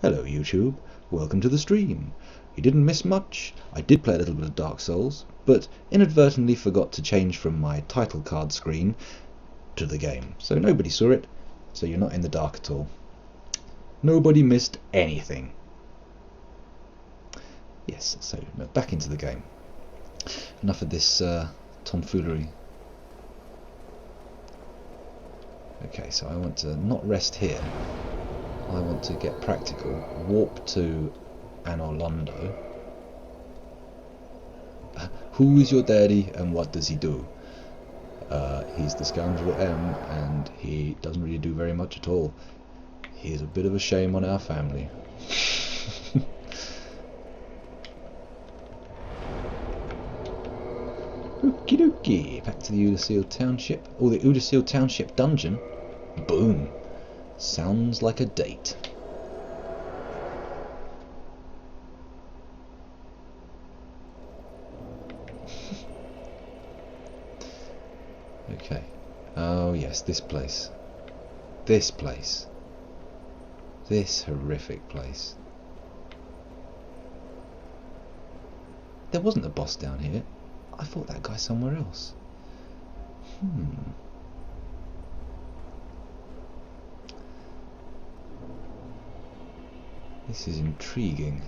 Hello YouTube, welcome to the stream. You didn't miss much. I did play a little bit of Dark Souls, but inadvertently forgot to change from my title card screen to the game. So nobody saw it, so you're not in the dark at all. Nobody missed anything. Yes, so back into the game. Enough of this tomfoolery. Okay, so I want to not rest here. I want to get practical. Warp to Anolondo. Who is your daddy and what does he do? He's the scoundrel M, and he doesn't really do very much at all. He's a bit of a shame on our family. Okie dokie, back to the Udacil Township. Oh, the Udacil Township dungeon. Boom. Sounds like a date. Okay. Oh yes, this place. This place. This horrific place. There wasn't a boss down here. I thought that guy somewhere else. This is intriguing.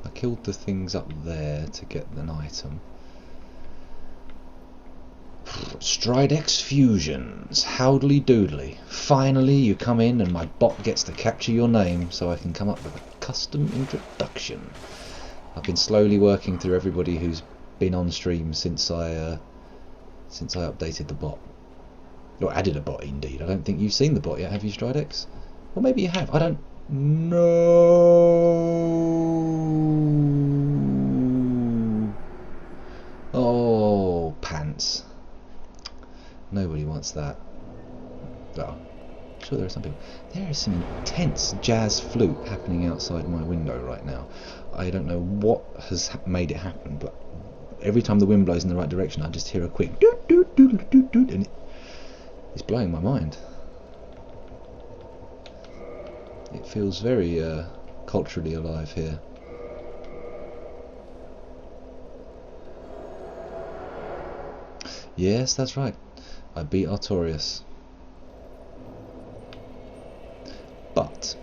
I killed the things up there to get an item. Stridex Fusions, howdly doodly. Finally you come in and my bot gets to capture your name so I can come up with a custom introduction. I've been slowly working through everybody who's been on stream since I updated the bot. Or added a bot indeed. I don't think you've seen the bot yet, have you, Stridex? Or maybe you have, I don't know. Oh, pants. Nobody wants that. Oh, I'm sure there are some people. There is some intense jazz flute happening outside my window right now. I don't know what has made it happen, but every time the wind blows in the right direction, I just hear a quick doot doot doot doot doot, and it's blowing my mind. It feels very culturally alive here. Yes, that's right. I beat Artorias. But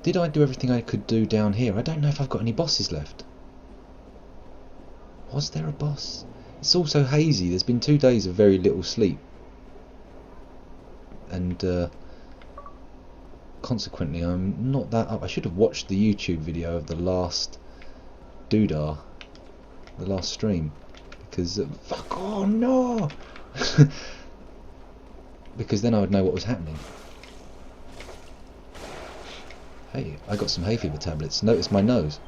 did I do everything I could do down here? I don't know if I've got any bosses left. Was there a boss? It's all so hazy. There's been 2 days of very little sleep. And consequently I'm not that up. I should have watched the YouTube video of the last doodah, the last stream. Because fuck, oh no. Because then I would know what was happening. Hey, I got some hay fever tablets. Notice my nose.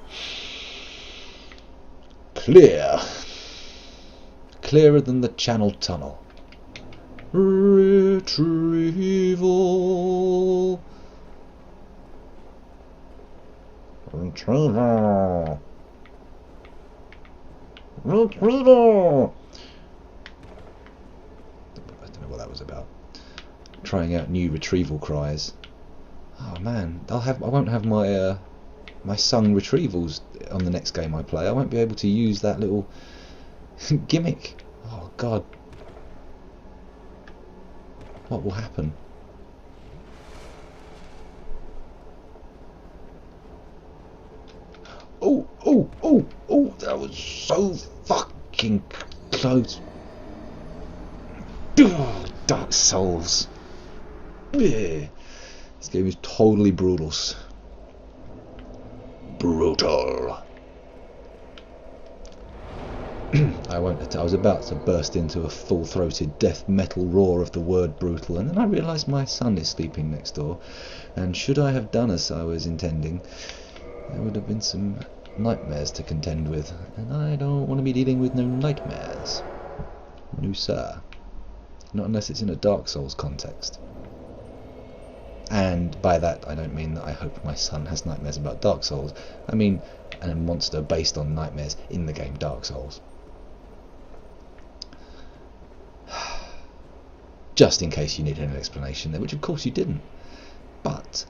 Clear. Clearer than the Channel Tunnel. Retrieval. Retrieval. Retrieval. I don't know what that was about. Trying out new retrieval cries. Oh man, I won't have my my sung retrievals on the next game I play. I won't be able to use that little gimmick. Oh god. What will happen? Oh, oh, oh, oh, that was so fucking close. Dark Souls. Yeah. This game is totally brutal. Brutal. I was about to burst into a full-throated death metal roar of the word brutal, and then I realised my son is sleeping next door, and should I have done as I was intending, there would have been some nightmares to contend with, and I don't want to be dealing with no nightmares. No sir. Not unless it's in a Dark Souls context. And by that I don't mean that I hope my son has nightmares about Dark Souls. I mean a monster based on nightmares in the game Dark Souls. just in case you needed an explanation there, which of course you didn't. But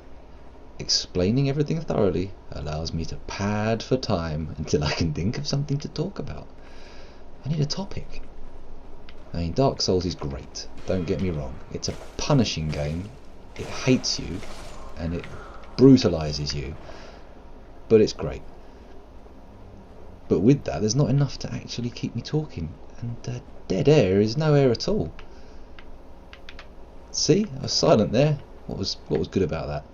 explaining everything thoroughly allows me to pad for time until I can think of something to talk about. I need a topic. I mean, Dark Souls is great, don't get me wrong. It's a punishing game. It hates you and it brutalises you, but it's great. But with that, there's not enough to actually keep me talking, and dead air is no air at all. See, I was silent there. What was good about that?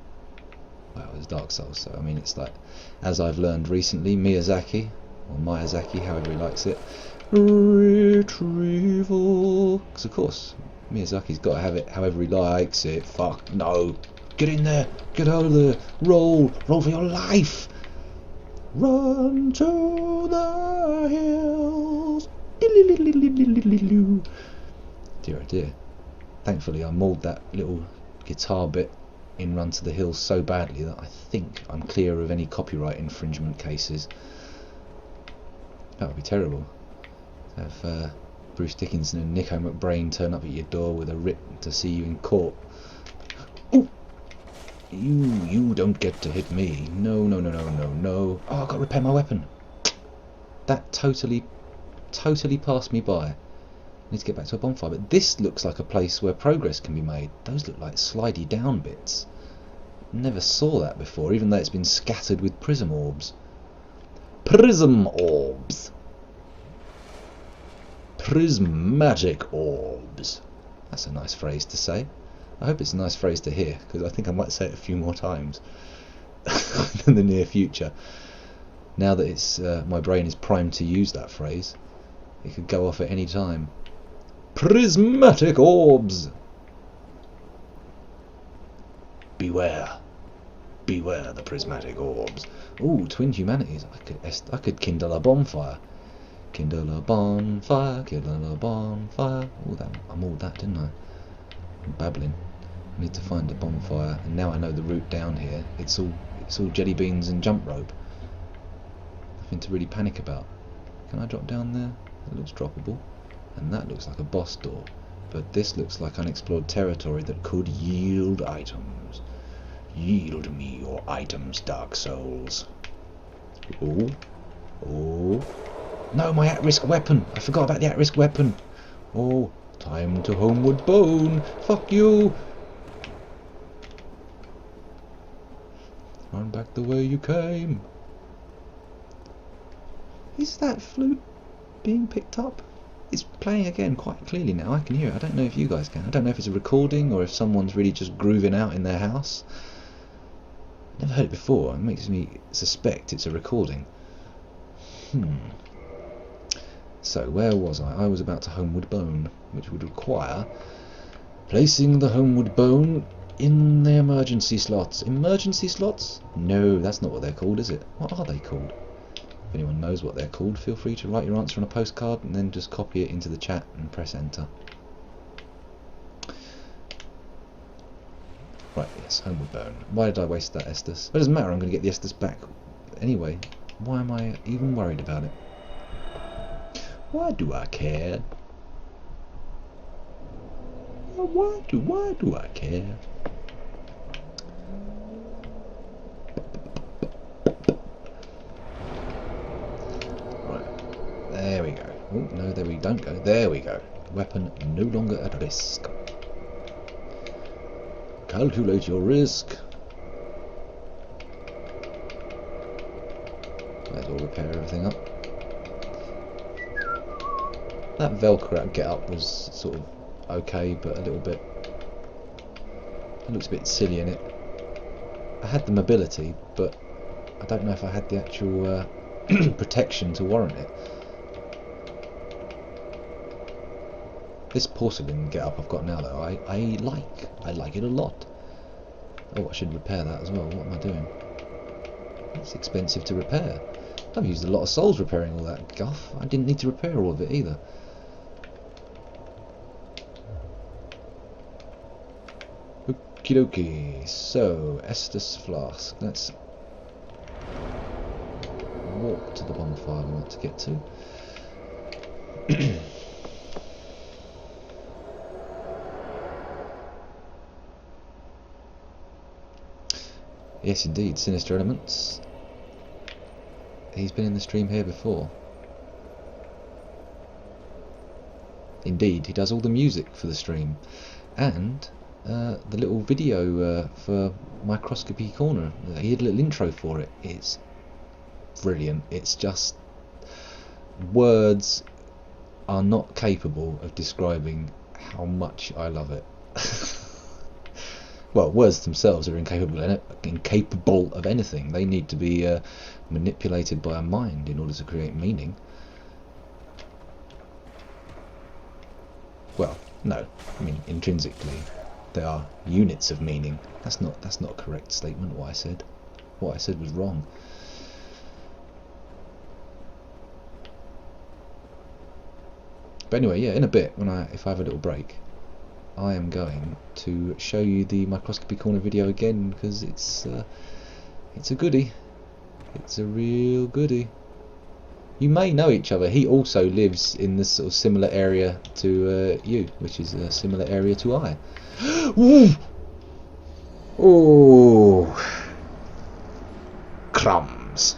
Well, it was Dark Souls, so I mean, it's like, as I've learned recently, Miyazaki, or Miyazaki, however he likes it, retrieval. Because of course, Miyazaki's got to have it however he likes it. Fuck no! Get in there! Get out of there! Roll for your life! Run to the hills! Dear oh dear. Thankfully I mauled that little guitar bit in Run to the Hills so badly that I think I'm clear of any copyright infringement cases. That would be terrible. Have Bruce Dickinson and Nico McBrain turn up at your door with a writ to see you in court. Ooh! You don't get to hit me. No. Oh, I've got to repair my weapon. That totally passed me by. I need to get back to a bonfire, but this looks like a place where progress can be made. Those look like slidey down bits. Never saw that before, even though it's been scattered with prism orbs. Prism orbs! Prismatic orbs. That's a nice phrase to say. I hope it's a nice phrase to hear, because I think I might say it a few more times in the near future. Now that it's my brain is primed to use that phrase, it could go off at any time. Prismatic orbs! Beware. Beware the prismatic orbs. Ooh, twin humanities. I could kindle a bonfire. Kindle a bonfire, kindle a bonfire. Ooh, I mauled that, didn't I? I'm babbling. I need to find a bonfire, and now I know the route down here. It's all jelly beans and jump rope. Nothing to really panic about. Can I drop down there? It looks droppable. And that looks like a boss door. But this looks like unexplored territory that could yield items. Yield me your items, Dark Souls. Oh. No, my at-risk weapon! I forgot about the at-risk weapon. Oh, time to homeward bone. Fuck you! Run back the way you came. Is that flute being picked up? It's playing again quite clearly now. I can hear it. I don't know if you guys can. I don't know if it's a recording or if someone's really just grooving out in their house. Never heard it before. It makes me suspect it's a recording. So where was I? I was about to homeward bone, which would require placing the homeward bone in the emergency slots. Emergency slots? No, that's not what they're called, is it? What are they called? If anyone knows what they're called, feel free to write your answer on a postcard and then just copy it into the chat and press enter. Right, yes, homeward bone. Why did I waste that Estus? But it doesn't matter, I'm going to get the Estus back anyway. Why am I even worried about it? Why do I care? Why do I care? Right, there we go. Oh, no, there we don't go. There we go. Weapon no longer at risk. Calculate your risk. Might as well repair everything up. That Velcro get up was sort of okay, but a little bit. It looks a bit silly in it. I had the mobility, but I don't know if I had the actual protection to warrant it. This porcelain get up I've got now, though, I like it a lot. Oh, I should repair that as well. What am I doing? It's expensive to repair. I've used a lot of souls repairing all that guff. I didn't need to repair all of it either. Okie dokie. So, Estus Flask. Let's walk to the bonfire we want to get to. Yes, indeed, Sinister Elements. He's been in the stream here before. Indeed, he does all the music for the stream. And the little video for Microscopy Corner, he did a little intro for it. It's brilliant. It's just... words are not capable of describing how much I love it. Well, words themselves are incapable of anything. They need to be manipulated by a mind in order to create meaning. Well, no. I mean, intrinsically, they are units of meaning. That's not a correct statement. What I said was wrong. But anyway, yeah, in a bit, if I have a little break, I am going to show you the Microscopy Corner video again, because it's a goodie. It's a real goodie. You may know each other. He also lives in this sort of similar area to you, which is a similar area to I. Oh, crumbs.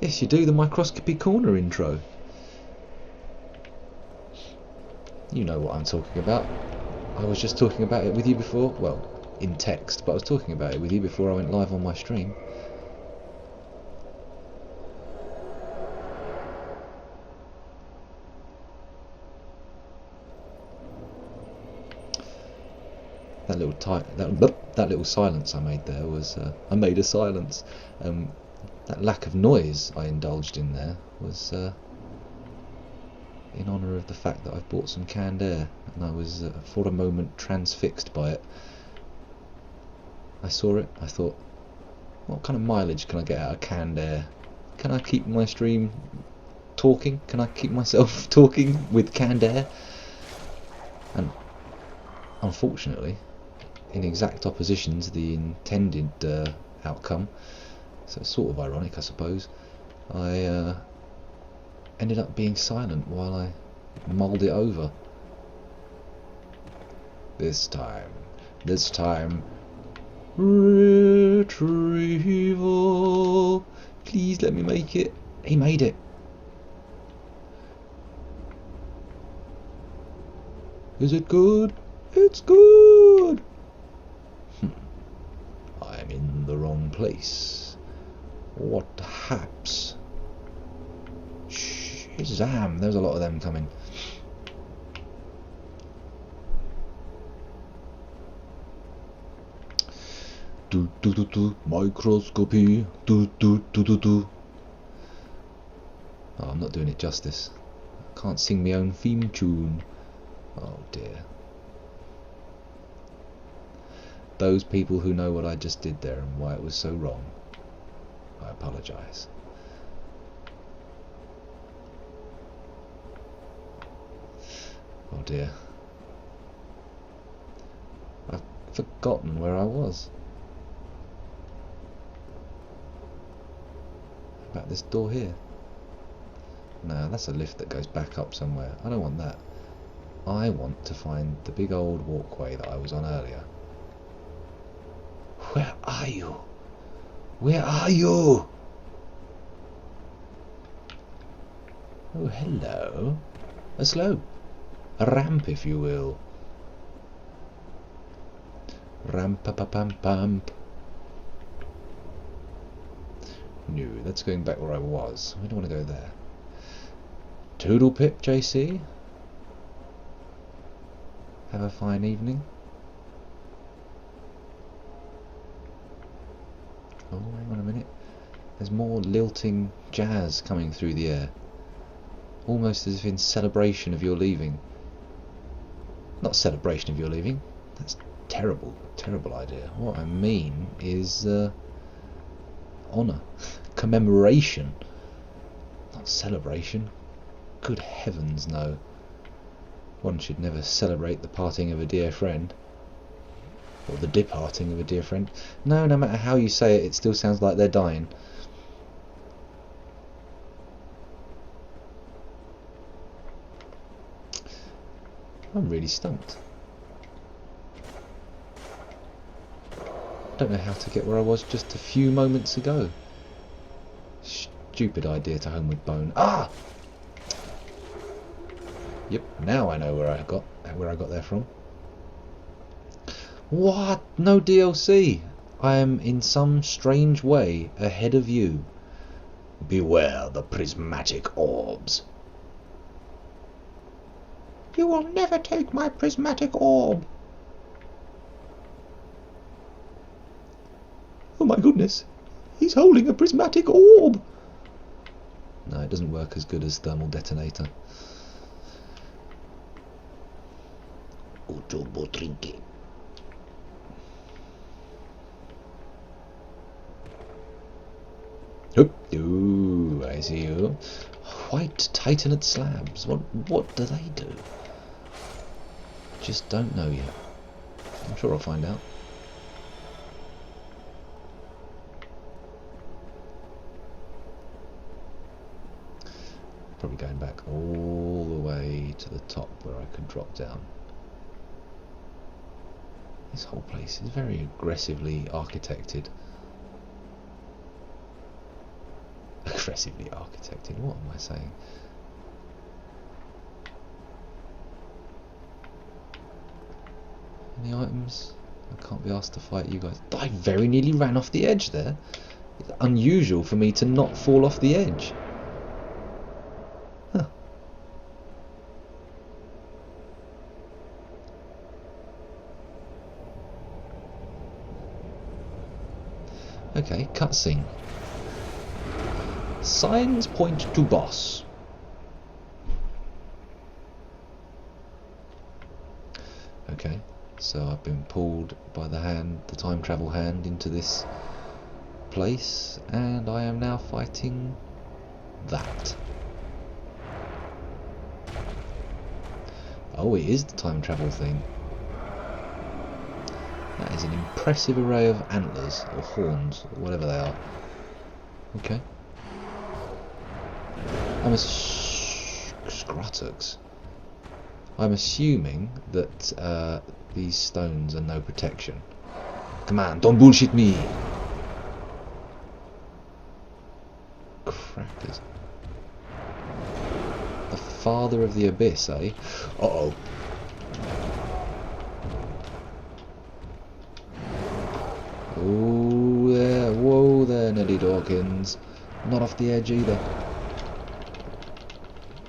Yes, you do the Microscopy Corner intro. You know what I'm talking about. I was just talking about it with you before. Well, in text, but I was talking about it with you before I went live on my stream. That little silence I made there was I made a silence. That lack of noise I indulged in there was in honour of the fact that I've bought some canned air, and I was for a moment transfixed by it. I saw it, I thought, what kind of mileage can I get out of canned air? Can I keep my stream talking? Can I keep myself talking with canned air? And unfortunately, in exact opposition to the intended outcome, so it's sort of ironic I suppose, I ended up being silent while I mulled it over. This time, retrieval. Please let me make it. He made it. Is it good? It's good. I'm in the wrong place. What haps? Shazam! There's a lot of them coming. Do do do do. Microscopy. Do do do do do. Oh, I'm not doing it justice. I can't sing my own theme tune. Oh dear. Those people who know what I just did there and why it was so wrong, I apologise. Oh dear. I've forgotten where I was. About this door here. No, that's a lift that goes back up somewhere. I don't want that. I want to find the big old walkway that I was on earlier. Where are you? Where are you? Oh, hello. A slope. A ramp, if you will. Ramp-a-pa-pam-pamp. No, that's going back where I was. We don't want to go there. Toodle pip, JC. Have a fine evening. Oh, hang on a minute. There's more lilting jazz coming through the air. Almost as if in celebration of your leaving. Not celebration of your leaving. That's terrible. Terrible idea. What I mean is honour. Commemoration. Not celebration. Good heavens, no. One should never celebrate the parting of a dear friend. Or the departing of a dear friend. No, no matter how you say it, it still sounds like they're dying. I'm really stumped. don't know how to get where I was just a few moments ago. Stupid idea to Homeward Bone. Ah! Yep, now I know where I got there from. What? No DLC! I am in some strange way ahead of you. Beware the prismatic orbs. You will never take my prismatic orb. Oh my goodness, he's holding a prismatic orb. No, it doesn't work as good as thermal detonator. Turbo trinket. Ooh, I see you. White titanate slabs. What do they do? Just don't know yet. I'm sure I'll find out. Probably going back all the way to the top where I could drop down. This whole place is very aggressively architected. Aggressively architected, what am I saying? Any items? I can't be asked to fight you guys. I very nearly ran off the edge there. It's unusual for me to not fall off the edge. Huh. Okay, cutscene. Signs point to boss. Okay, so I've been pulled by the hand, the time travel hand, into this place, and I am now fighting that. Oh, it is the time travel thing. That is an impressive array of antlers, or horns, or whatever they are. Okay. I'm Scrutux. I'm assuming that these stones are no protection. Come on, don't bullshit me! Crackers. The father of the abyss, eh? Uh-oh. Oh there, whoa there, Nelly Dawkins. Not off the edge either.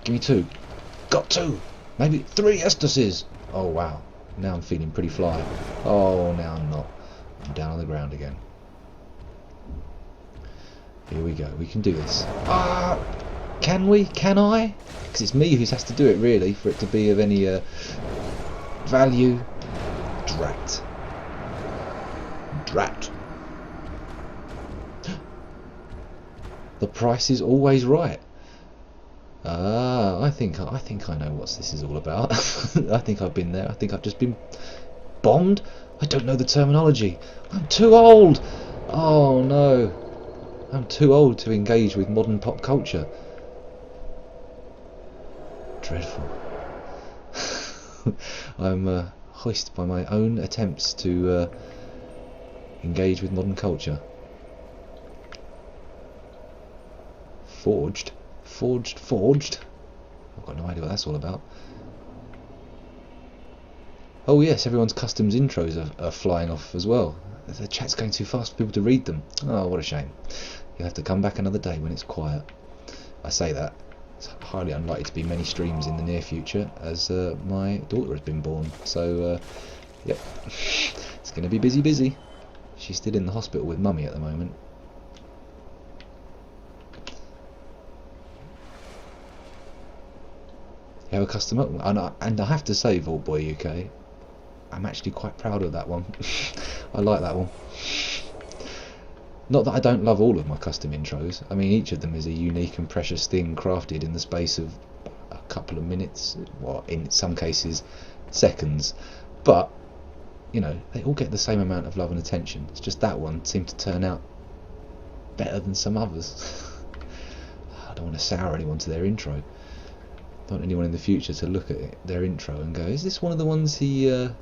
Give me two. Got two! Maybe three Estases! Oh wow, now I'm feeling pretty fly. Oh, now I'm not. I'm down on the ground again. Here we go, we can do this. Ah! Can we? Can I? Because it's me who has to do it really, for it to be of any value. Drat. Drat. The price is always right. Ah, I think I know what this is all about. I think I've been there. I think I've just been bombed. I don't know the terminology. I'm too old. Oh no. I'm too old to engage with modern pop culture. Dreadful. I'm hoisted by my own attempts to engage with modern culture. Forged? Forged? I've got no idea what that's all about. Oh yes, everyone's customs intros are flying off as well. The chat's going too fast for people to read them. Oh, what a shame. You'll have to come back another day when it's quiet. I say that. It's highly unlikely to be many streams in the near future, as my daughter has been born. So, yep. It's going to be busy. She's still in the hospital with Mummy at the moment. You have a custom up, and I have to say, Vault Boy UK, I'm actually quite proud of that one. I like that one. Not that I don't love all of my custom intros. I mean, each of them is a unique and precious thing crafted in the space of a couple of minutes, or in some cases seconds. But, you know, they all get the same amount of love and attention. It's just that one seemed to turn out better than some others. I don't want to sour anyone to their intro. I don't want anyone in the future to look at their intro and go, is this one of the ones he had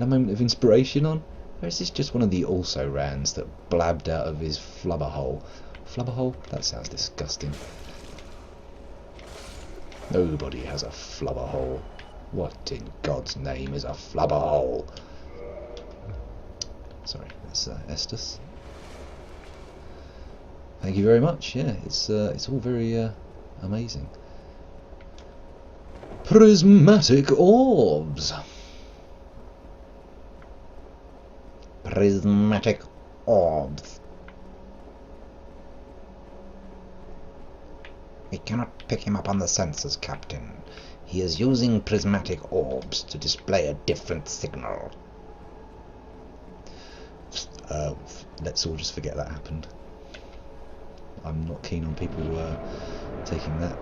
a moment of inspiration on? Or is this just one of the also-rans that blabbed out of his flubber hole? Flubber hole? That sounds disgusting. Nobody has a flubber hole. What in God's name is a flubber hole? Sorry, that's Estus. Thank you very much. Yeah, it's all very amazing. Prismatic orbs. Prismatic orbs. We cannot pick him up on the sensors, Captain. He is using prismatic orbs to display a different signal. Let's all just forget that happened. I'm not keen on people taking that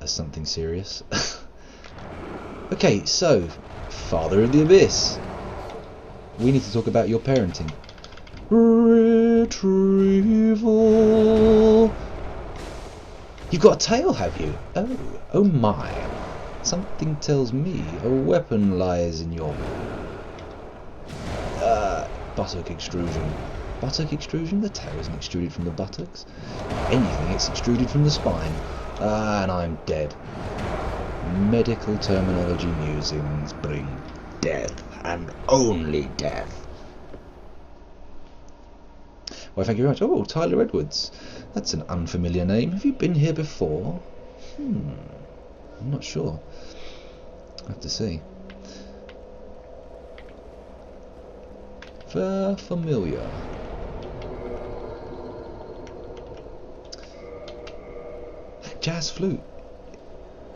as something serious. Okay, so, Father of the Abyss. We need to talk about your parenting. Retrieval. You've got a tail, have you? Oh my. Something tells me a weapon lies in your... buttock extrusion. Buttock extrusion? The tail isn't extruded from the buttocks. If anything, it's extruded from the spine. And I'm dead. Medical terminology musings bring death, and only death. Well, thank you very much. Oh, Tyler Edwards. That's an unfamiliar name. Have you been here before? I'm not sure. I have to see. Familiar. That jazz flute.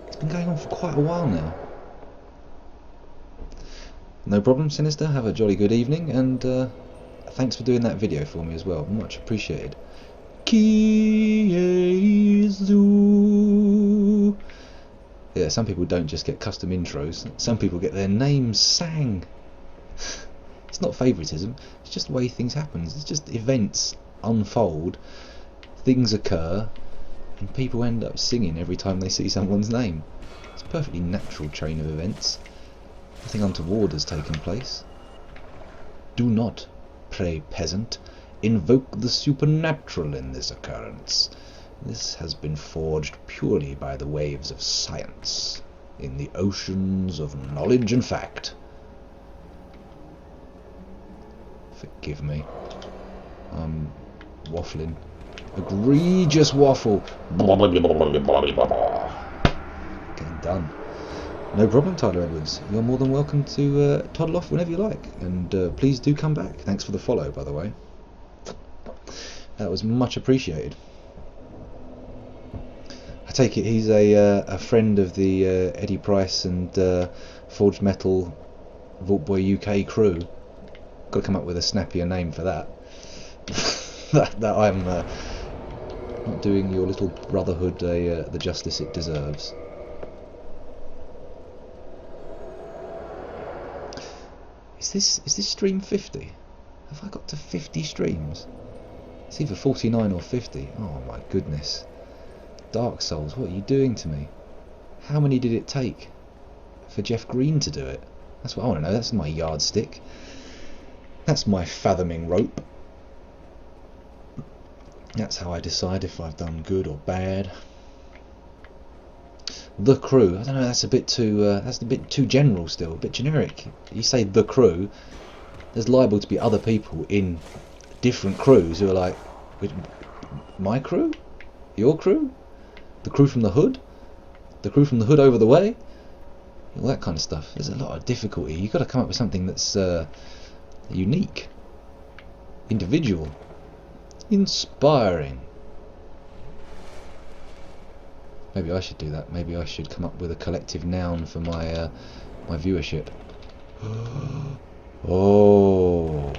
It's been going on for quite a while now. No problem, Sinister. Have a jolly good evening, and thanks for doing that video for me as well. Much appreciated. Kiezu. Yeah, some people don't just get custom intros. Some people get their names sang. It's not favouritism. It's just the way things happen. It's just events unfold, things occur, and people end up singing every time they see someone's name. It's a perfectly natural chain of events. Nothing untoward has taken place. Do not, pray peasant, invoke the supernatural in this occurrence. This has been forged purely by the waves of science, in the oceans of knowledge and fact. Forgive me. I'm waffling. Egregious waffle. Getting done. No problem, Tyler Edwards. You're more than welcome to toddle off whenever you like. And please do come back. Thanks for the follow, by the way. That was much appreciated. I take it he's a friend of the Eddie Price and Forged Metal Vault Boy UK crew. Got to come up with a snappier name for that. that I'm not doing your little brotherhood the justice it deserves. Is this stream 50? Have I got to 50 streams? It's either 49 or 50. Oh my goodness. Dark Souls, what are you doing to me? How many did it take for Jeff Green to do it? That's what I want to know. That's my yardstick. That's my fathoming rope. That's how I decide if I've done good or bad. The crew. I don't know. That's a bit too general still. A bit generic. You say the crew. There's liable to be other people in different crews who are like, my crew, your crew, the crew from the hood, the crew from the hood over the way. All that kind of stuff. There's a lot of difficulty. You've got to come up with something that's unique, individual, inspiring. Maybe I should do that. Maybe I should come up with a collective noun for my my viewership. Oh.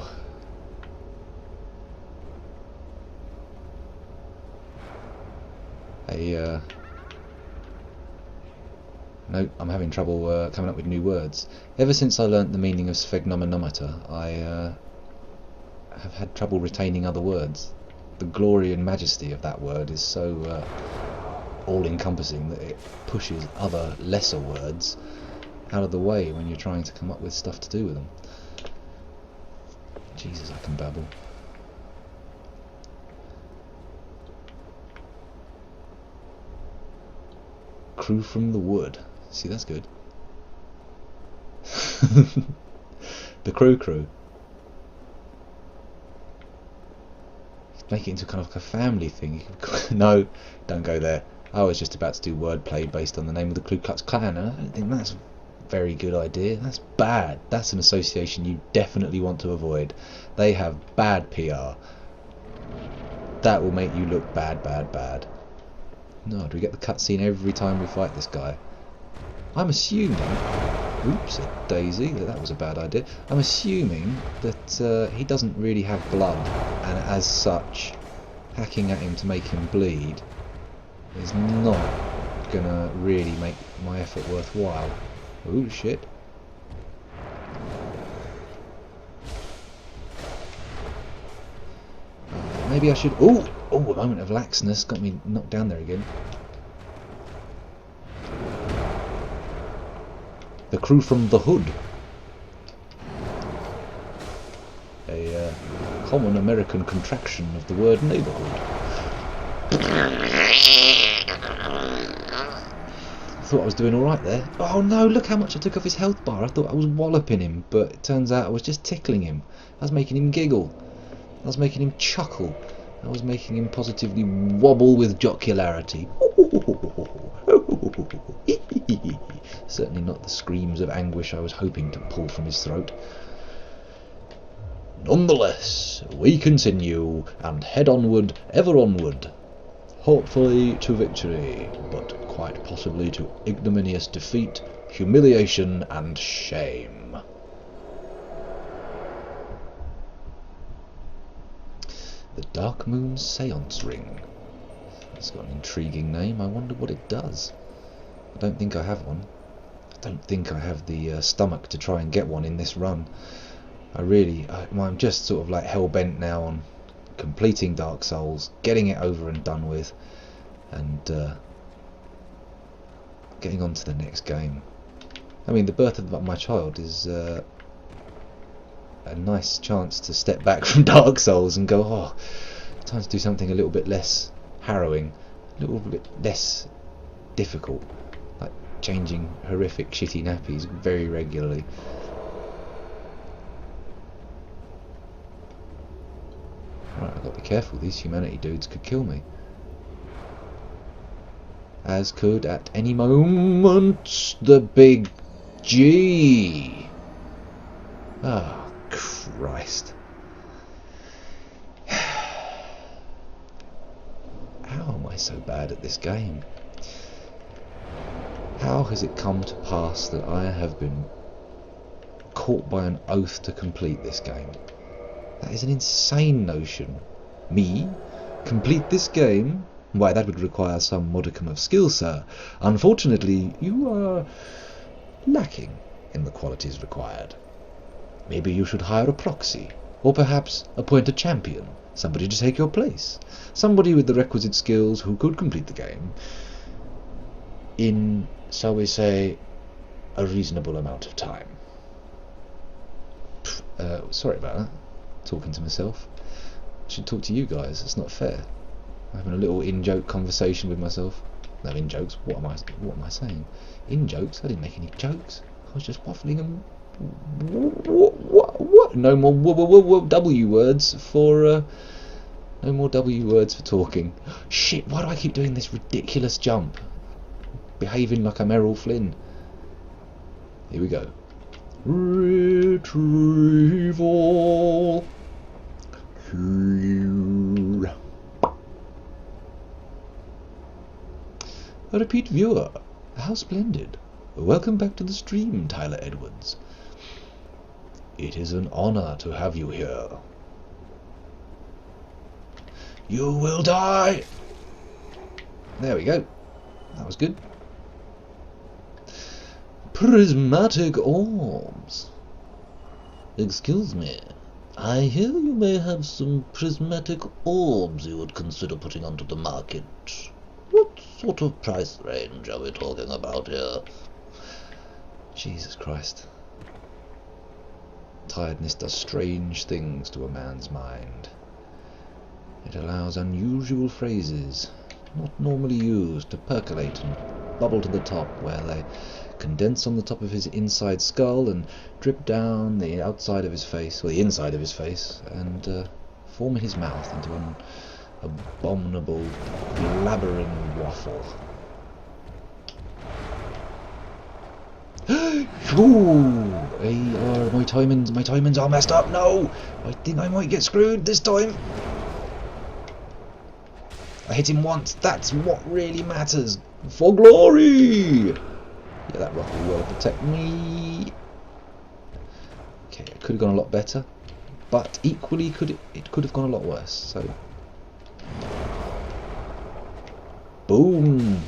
No, I'm having trouble coming up with new words. Ever since I learnt the meaning of sphygmomanometer, I have had trouble retaining other words. The glory and majesty of that word is so all-encompassing that it pushes other lesser words out of the way when you're trying to come up with stuff to do with them. Jesus, I can babble. Crew from the wood. See, that's good. The crew. Make it into kind of like a family thing. No, don't go there. I was just about to do wordplay based on the name of the Ku Klux Klan, and I don't think that's a very good idea. That's bad. That's an association you definitely want to avoid. They have bad PR. That will make you look bad. No, do we get the cutscene every time we fight this guy? I'm assuming... Oops, a daisy. That was a bad idea. I'm assuming that he doesn't really have blood, and as such, hacking at him to make him bleed is not gonna really make my effort worthwhile. Ooh, shit. Maybe I should... Ooh! Oh, a moment of laxness got me knocked down there again. The crew from the hood. A common American contraction of the word neighborhood. Thought I was doing alright there. Oh no, look how much I took off his health bar. I thought I was walloping him, but it turns out I was just tickling him. I was making him giggle. I was making him chuckle. I was making him positively wobble with jocularity. Certainly not the screams of anguish I was hoping to pull from his throat. Nonetheless, we continue and head onward, ever onward. Hopefully to victory, but quite possibly to ignominious defeat, humiliation and shame. The Dark Moon Seance Ring. It's got an intriguing name. I wonder what it does. I don't think I have one. I don't think I have the stomach to try and get one in this run. I'm just sort of like hell-bent now on completing Dark Souls, getting it over and done with, and getting on to the next game. I mean, the birth of my child is a nice chance to step back from Dark Souls and go, oh, time to do something a little bit less harrowing, a little bit less difficult, like changing horrific shitty nappies very regularly. Right, I've got to be careful, these humanity dudes could kill me. As could at any moment the big G. Ah, Christ. How am I so bad at this game? How has it come to pass that I have been caught by an oath to complete this game? That is an insane notion. Me? Complete this game? Why, that would require some modicum of skill, sir. Unfortunately, you are lacking in the qualities required. Maybe you should hire a proxy, or perhaps appoint a champion, somebody to take your place, somebody with the requisite skills who could complete the game in, shall we say, a reasonable amount of time. Sorry about that. Talking to myself. I should talk to you guys. It's not fair. I'm having a little in-joke conversation with myself. No, in-jokes. What am I saying? In-jokes? I didn't make any jokes. I was just waffling and... What? No more W words for... No more W words for talking. Shit, why do I keep doing this ridiculous jump? Behaving like I'm Errol Flynn. Here we go. Retrieval. Here. A repeat viewer. How splendid. Welcome back to the stream, Tyler Edwards. It is an honor to have you here. You will die! There we go. That was good. Prismatic orbs. Excuse me. I hear you may have some prismatic orbs you would consider putting onto the market. What sort of price range are we talking about here? Jesus Christ. Tiredness does strange things to a man's mind. It allows unusual phrases, not normally used, to percolate and bubble to the top, where they condense on the top of his inside skull and drip down the outside of his face, or the inside of his face, and form in his mouth into an abominable, blabbering waffle. Ooh, my timings are messed up. No, I think I might get screwed this time. I hit him once. That's what really matters. For glory! Yeah, that rock will protect me. Okay, it could have gone a lot better, but equally it could have gone a lot worse. So, boom,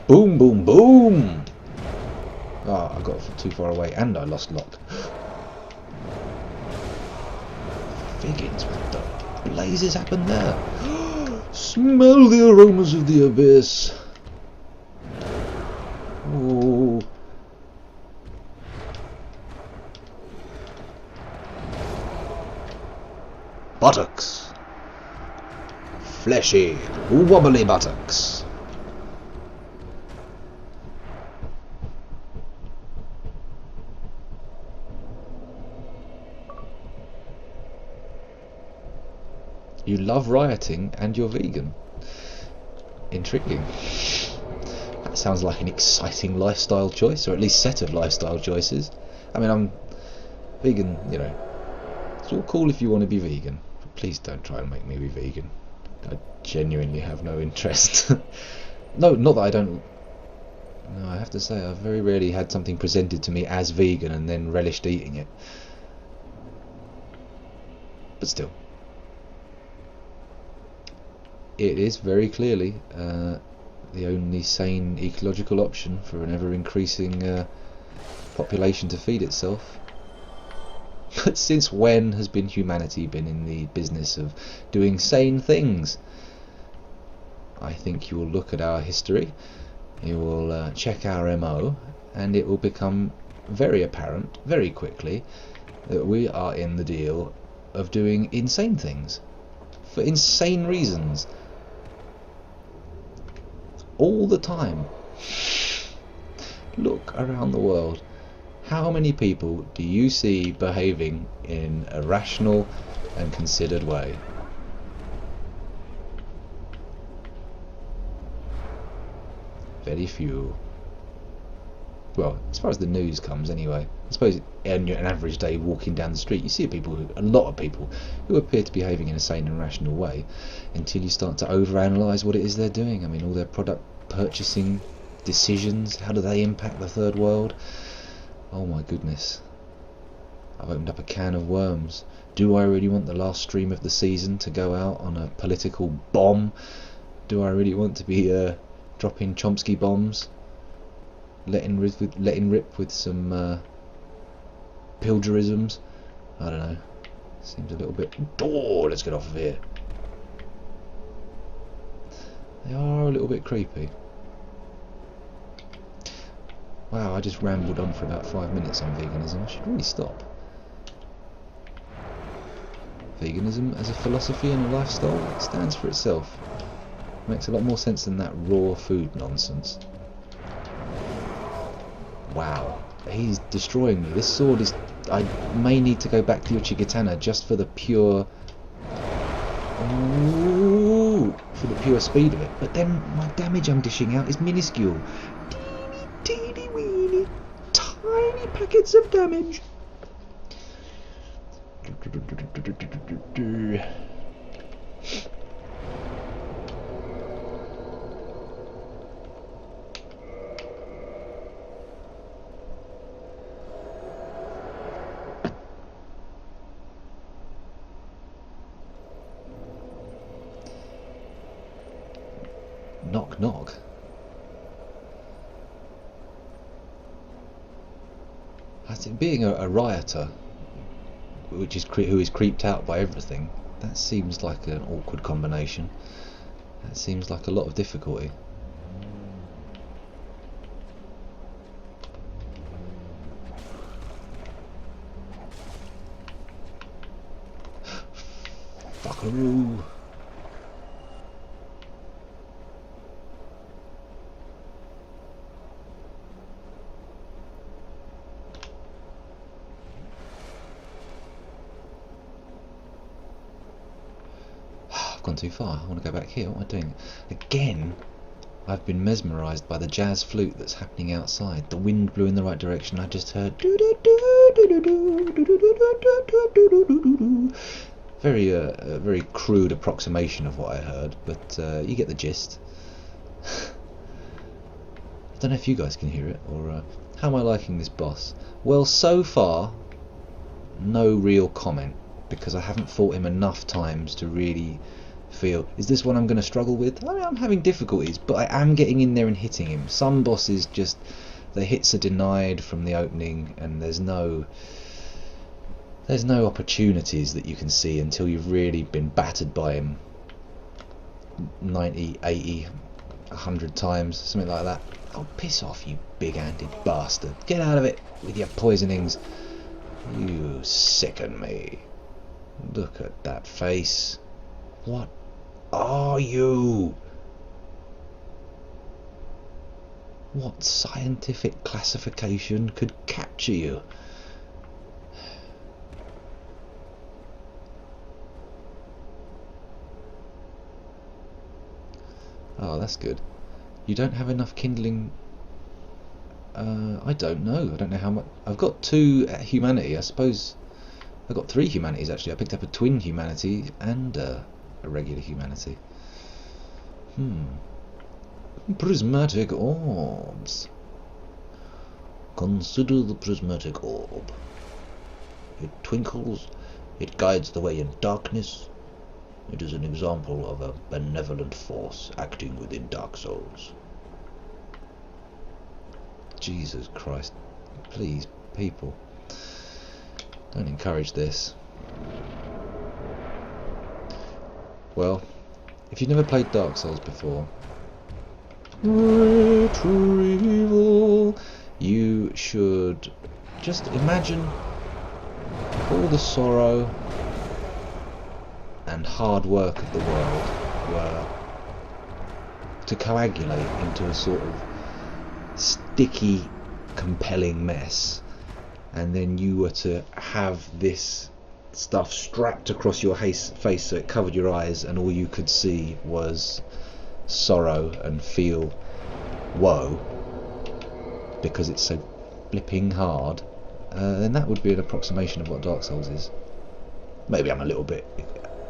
boom, boom, boom. Ah, I got too far away, and I lost lock. Figgins, what the blazes happened there? Smell the aromas of the abyss. Oh. Buttocks. Fleshy, wobbly buttocks. You love rioting and you're vegan. Intriguing. That sounds like an exciting lifestyle choice, or at least set of lifestyle choices. I mean, I'm vegan, you know. It's all cool if you want to be vegan. But please don't try and make me be vegan. I genuinely have no interest. No, not that I don't. No, I have to say, I've very rarely had something presented to me as vegan and then relished eating it. But still. It is very clearly the only sane ecological option for an ever-increasing population to feed itself. But since when has humanity been in the business of doing sane things? I think you will look at our history, you will check our MO, and it will become very apparent very quickly that we are in the deal of doing insane things for insane reasons. All the time. Look around the world. How many people do you see behaving in a rational and considered way? Very few. Well, as far as the news comes anyway. I suppose on an average day walking down the street you see a lot of people who appear to be behaving in a sane and rational way, until you start to overanalyze what it is they're doing. I mean, all their product purchasing decisions, how do they impact the third world? Oh my goodness. I've opened up a can of worms. Do I really want the last stream of the season to go out on a political bomb? Do I really want to be dropping Chomsky bombs? Letting rip with some plagiarisms? I don't know. Seems a little bit... Oh, let's get off of here. They are a little bit creepy. Wow, I just rambled on for about 5 minutes on veganism. I should really stop. Veganism as a philosophy and a lifestyle, it stands for itself. Makes a lot more sense than that raw food nonsense. Wow, he's destroying me. This sword is... I may need to go back to Uchigatana just for the pure... Ooh, for the pure speed of it. But then my damage I'm dishing out is minuscule. Teeny weeny, tiny packets of damage. Knock knock. Being a rioter, who is creeped out by everything, that seems like an awkward combination. That seems like a lot of difficulty. Hello. I've gone too far. I want to go back here. What am I doing? Again, I've been mesmerised by the jazz flute that's happening outside. The wind blew in the right direction. I just heard very crude approximation of what I heard, but you get the gist. I don't know if you guys can hear it, or how am I liking this boss? Well, so far, no real comment, because I haven't fought him enough times to really feel, is this one I'm going to struggle with? I mean, I'm having difficulties, but I am getting in there and hitting him. Some bosses just, the hits are denied from the opening, and there's no opportunities that you can see until you've really been battered by him 90, 80, 100 times, something like that. Oh, piss off, you big-handed bastard. Get out of it with your poisonings. You sicken me. Look at that face. What are you? What scientific classification could capture you? Oh, that's good. You don't have enough kindling. I don't know. I don't know how much. I've got 2 humanity. I suppose I've got 3 humanities actually. I picked up a twin humanity and a regular humanity. Prismatic orbs. Consider the prismatic orb. It twinkles. It guides the way in darkness. It is an example of a benevolent force acting within Dark Souls. Jesus Christ. Please, people. Don't encourage this. Well, if you've never played Dark Souls before, retrieval, you should just imagine all the sorrow and hard work of the world were to coagulate into a sort of sticky, compelling mess, and then you were to have this stuff strapped across your face so it covered your eyes, and all you could see was sorrow and feel woe because it's so flipping hard. Then that would be an approximation of what Dark Souls is. Maybe I'm a little bit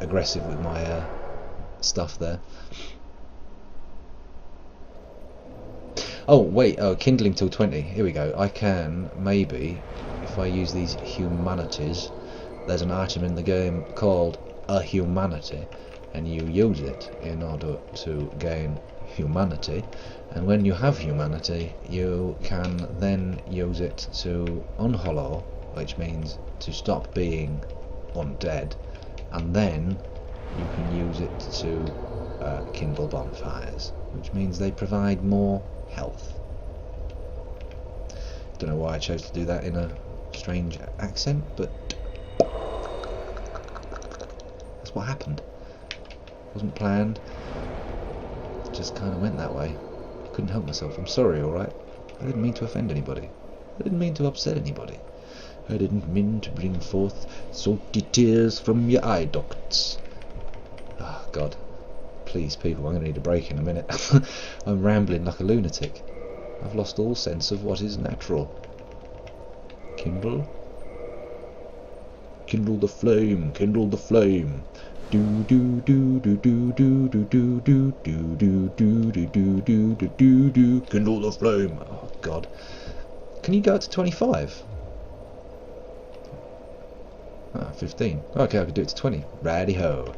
aggressive with my stuff there. Oh wait, kindling till 20. Here we go. I can maybe, if I use these humanities, there's an item in the game called a humanity, and you use it in order to gain humanity, and when you have humanity you can then use it to unhollow, which means to stop being undead, and then you can use it to kindle bonfires, which means they provide more health. Don't know why I chose to do that in a strange accent, but that's what happened. Wasn't planned, it just kind of went that way. I couldn't help myself. I'm sorry, alright? I didn't mean to offend anybody. I didn't mean to upset anybody. I didn't mean to bring forth salty tears from your eye ducts. Oh, God. Please, people, I'm going to need a break in a minute. I'm rambling like a lunatic. I've lost all sense of what is natural. Kindle? Kindle the flame, kindle the flame. Do do do do do do do do do do do do do do do do do. Kindle the flame. Oh, God. Can you go up to 25? 15. Okay, I could do it to 20. Righty ho.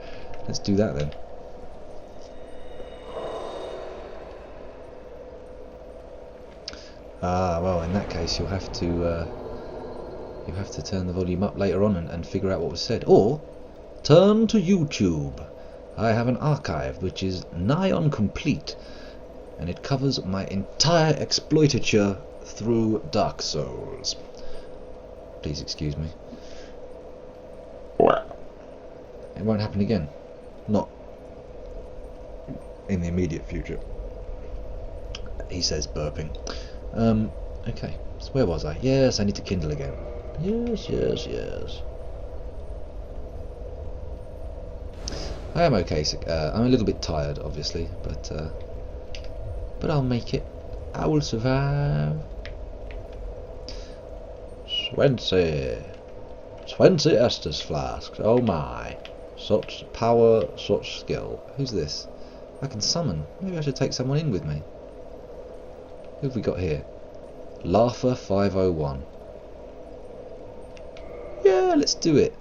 Let's do that then. Well, in that case you'll have to turn the volume up later on and figure out what was said, or turn to YouTube. I have an archive which is nigh on complete, and it covers my entire exploitature through Dark Souls. Please excuse me. It won't happen again. Not in the immediate future. He says, burping. Okay, so where was I? Yes, I need to kindle again. Yes. I am okay. I'm a little bit tired, obviously, but I'll make it. I will survive. 20 Estus flasks. Oh my. Such power, such skill. Who's this? I can summon. Maybe I should take someone in with me. Who have we got here? Laugher 501. Yeah, let's do it.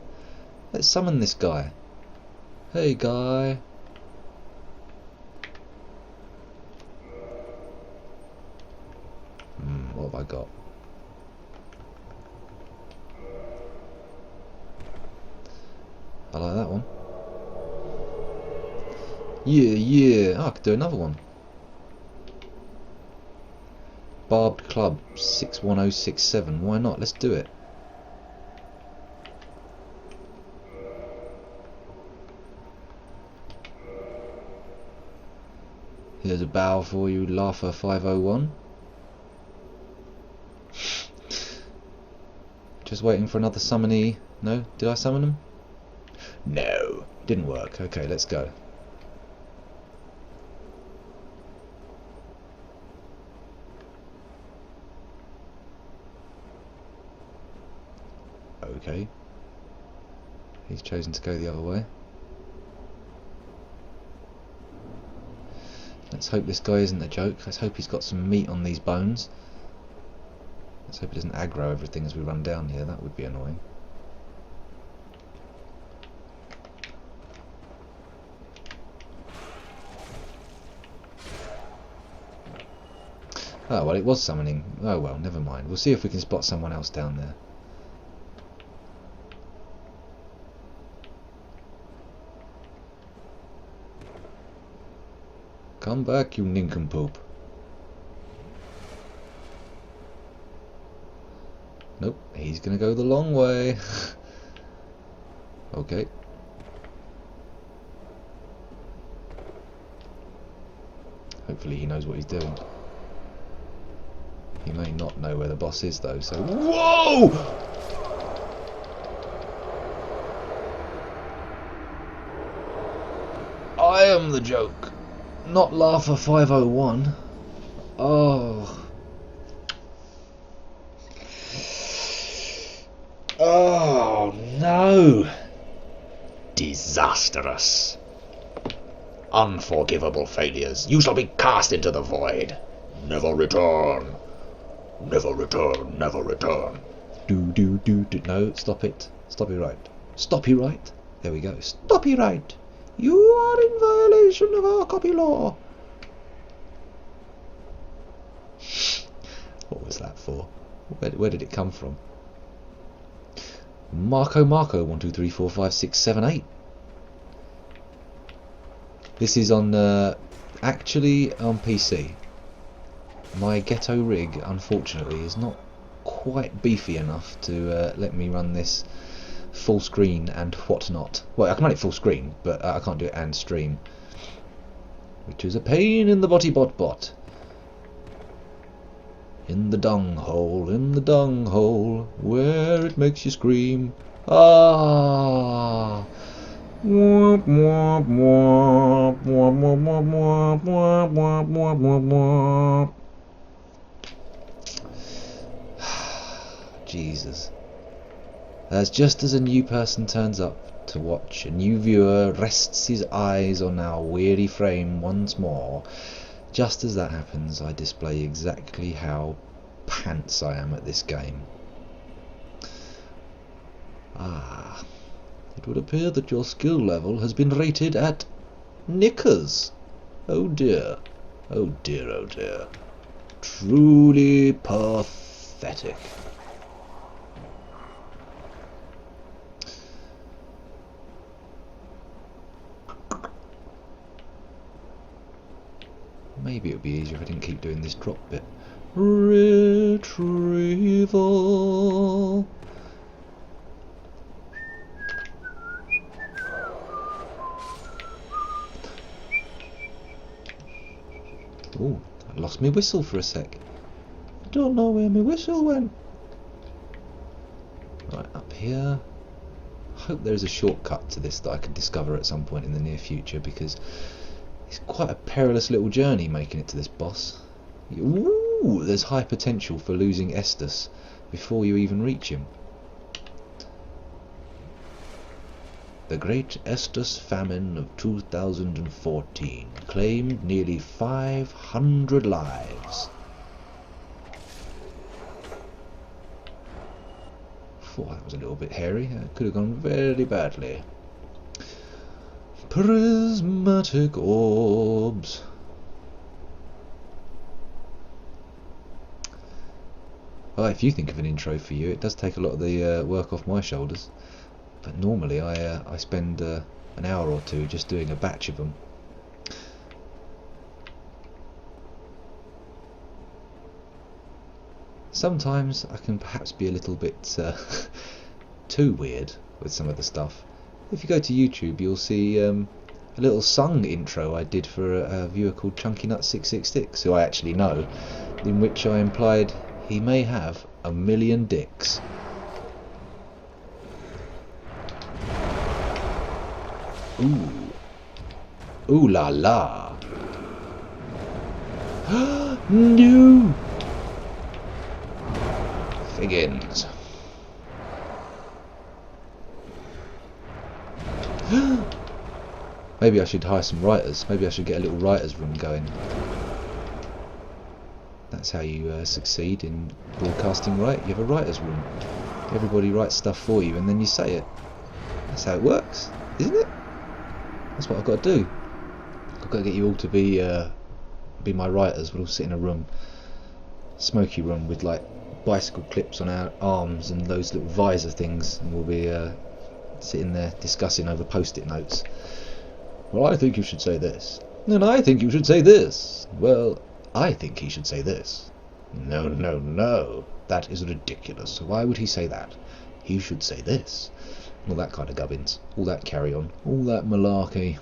Let's summon this guy. Hey guy. What have I got? I like that one. Yeah. Oh, I could do another one. Barbed Club 61067. Why not? Let's do it. Here's a bow for you, Laugher 501. Just waiting for another summonee. No? Did I summon him? No. Didn't work. Okay, let's go. Okay. He's chosen to go the other way. Let's hope this guy isn't a joke. Let's hope he's got some meat on these bones. Let's hope he doesn't aggro everything as we run down here. That would be annoying. Oh, well, it was summoning. Oh, well, never mind. We'll see if we can spot someone else down there. Come back, you nincompoop. Nope, he's gonna go the long way. Okay. Hopefully he knows what he's doing. He may not know where the boss is though, so... Whoa! I am the joke, not Laugher 501. Oh. Oh no! Disastrous. Unforgivable failures. You shall be cast into the void. Never return. Never return. Never return. Do. No, stop it. Stop it right. Stop it right. There we go. Stop it right. You are in violation of our copy law. What was that for? Where did it come from? Marco 1 2 3 4 5 6 7 8. This is on actually on PC. My ghetto rig unfortunately is not quite beefy enough to let me run this full screen and whatnot. Well, I can run it full screen, but I can't do it and stream, which is a pain in the bot. In the dung hole, where it makes you scream. Ah! Womp womp womp womp womp womp womp womp womp womp womp. Jesus. As just as a new person turns up to watch, a new viewer rests his eyes on our weary frame once more. Just as that happens, I display exactly how pants I am at this game. Ah, it would appear that your skill level has been rated at knickers. Oh dear. Oh dear, oh dear. Truly pathetic. Maybe it would be easier if I didn't keep doing this drop bit. Retrieval. Ooh, I lost my whistle for a sec. Don't know where my whistle went. Right, up here. I hope there is a shortcut to this that I can discover at some point in the near future, because it's quite a perilous little journey making it to this boss. Ooh, there's high potential for losing Estus before you even reach him. The Great Estus Famine of 2014 claimed nearly 500 lives. Oh, that was a little bit hairy. That could have gone very badly. Prismatic orbs. Well, if you think of an intro for you, it does take a lot of the work off my shoulders. But normally I spend an hour or two just doing a batch of them. Sometimes I can perhaps be a little bit too weird with some of the stuff. If you go to YouTube, you'll see a little sung intro I did for a viewer called ChunkyNut666, who I actually know, in which I implied he may have 1,000,000 dicks. Ooh. Ooh la la. No! Figgins. Maybe I should hire some writers. Maybe I should get a little writer's room going. That's how you succeed in broadcasting, right? You have a writer's room. Everybody writes stuff for you and then you say it. That's how it works, isn't it? That's what I've got to do. I've got to get you all to be my writers. We'll all sit in a room, smoky room, with like bicycle clips on our arms and those little visor things, and we'll be sitting there discussing over post-it notes. Well, I think you should say this. And I think you should say this. Well, I think he should say this. No, no, no. That is ridiculous. Why would he say that? He should say this. All that kind of gubbins. All that carry on. All that malarkey.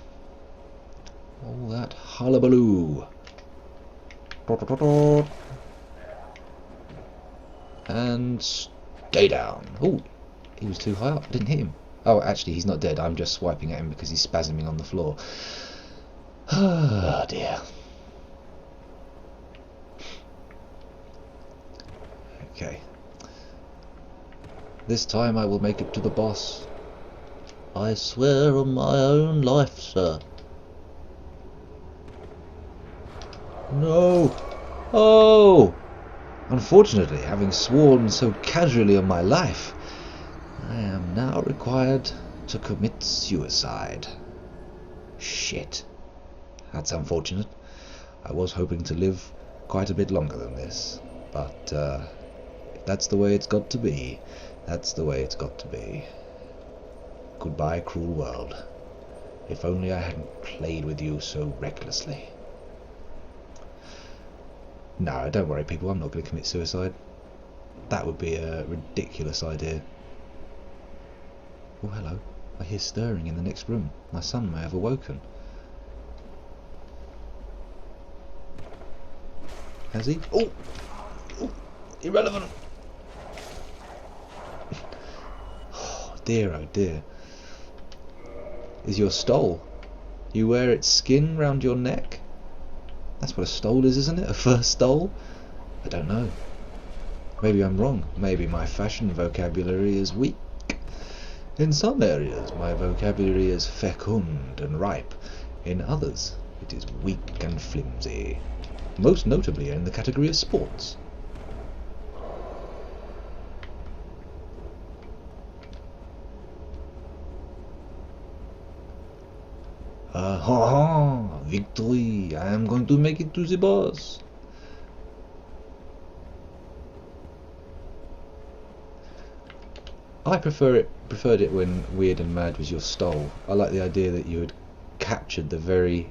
All that hullabaloo. And stay down. Oh, he was too high up. I didn't hit him. Oh, actually, he's not dead. I'm just swiping at him because he's spasming on the floor. Oh, dear. Okay. This time I will make it to the boss. I swear on my own life, sir. No! Oh! Unfortunately, having sworn so casually on my life, I am now required to commit suicide. Shit. That's unfortunate. I was hoping to live quite a bit longer than this, but if that's the way it's got to be, that's the way it's got to be. Goodbye, cruel world. If only I hadn't played with you so recklessly. No, don't worry people, I'm not going to commit suicide. That would be a ridiculous idea. Oh, hello. I hear stirring in the next room. My son may have awoken. Has he? Oh! Oh, irrelevant! Oh dear, oh dear. Is your stole? You wear its skin round your neck? That's what a stole is, isn't it? A fur stole? I don't know. Maybe I'm wrong. Maybe my fashion vocabulary is weak. In some areas my vocabulary is fecund and ripe. In others it is weak and flimsy. Most notably in the category of sports. Victory! I am going to make it to the boss. I preferred it when Weird and Mad was your stole. I like the idea that you had captured the very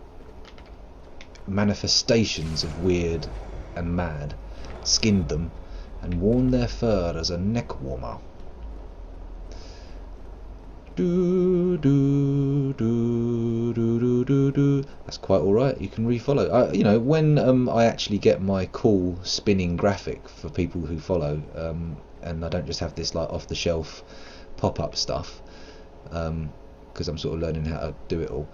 manifestations of Weird and Mad, skinned them, and worn their fur as a neck warmer. Do do do do do do do. That's quite all right. You can refollow. You know, when I actually get my cool spinning graphic for people who follow, and I don't just have this like off-the-shelf pop-up stuff, because I'm sort of learning how to do it all.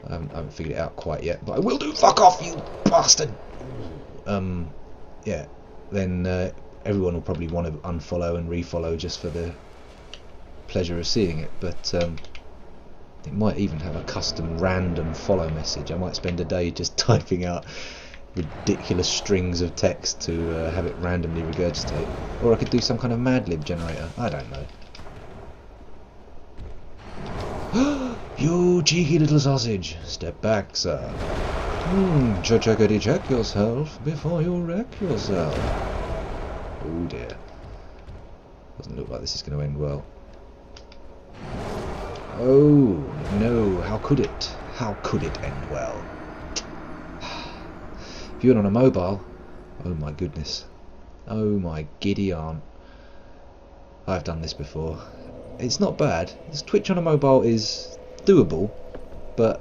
I haven't figured it out quite yet, but I will do. Fuck off, you bastard! Yeah. Then everyone will probably want to unfollow and refollow just for the pleasure of seeing it, but it might even have a custom random follow message. I might spend a day just typing out ridiculous strings of text to have it randomly regurgitate, or I could do some kind of Mad Lib generator. I don't know. You cheeky little sausage, step back, sir. Check yourself before you wreck yourself. Oh dear, doesn't look like this is going to end well. Oh no, how could it? How could it end well? Viewing on a mobile, oh my goodness. Oh my giddy aunt. I've done this before. It's not bad. This Twitch on a mobile is doable, but